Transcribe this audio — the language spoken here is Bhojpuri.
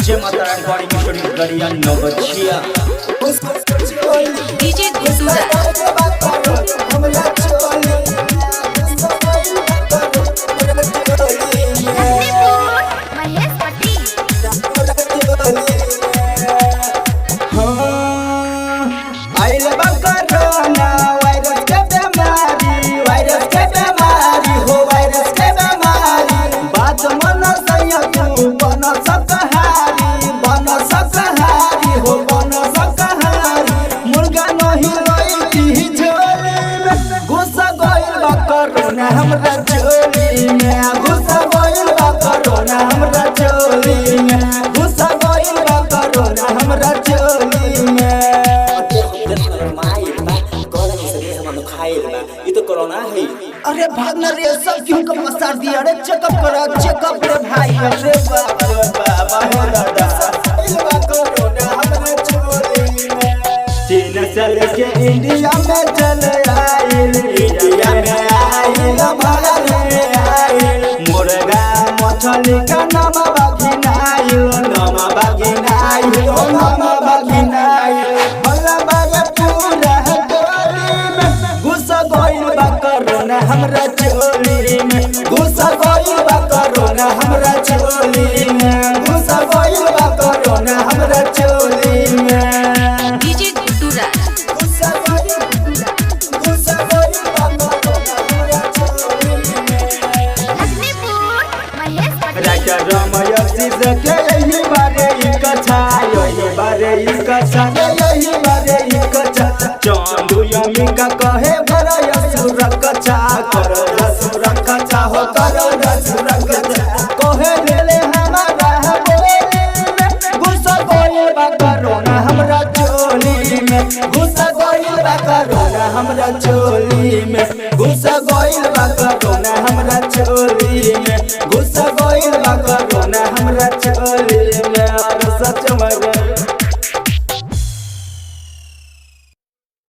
जय माता रानी बड़ी मिशोरी गरिया नवछिया डीजे हमरा चोली में घुस गइल बा कोरोना हमरा चोली में घुस गइल बा कोरोना हमरा चोली में माइल बा कोरोना से देश में खाइल बा ई तो कोरोना है। अरे भागना रे सब क्यों का मसार दिया रे चेकअप करा चेकअप रे भाई रे बाबा हो दादा गइल बा कोरोना हमरा चोली में 3 साल के इंडिया में चले आइल इंडिया में मुर्गा मछली का नाम बागिनाई भला बागे पूरा टोली में घुस गइल बा कोरोना हमरा चोली में घुस गइल बा कोरोना हमरा चोली में घुस गइल बा कोरोना हमरा चोली में डीजे यही बारे चंदू यमी का कहे भरा सुरक्षा कर सुरक्षा हो कर सुरक्षा कहे ले हमारा घुस गइल बा कोरोना हमरा चोली में घुस गइल बा कोरोना हमरा चोली में घुस गइल बा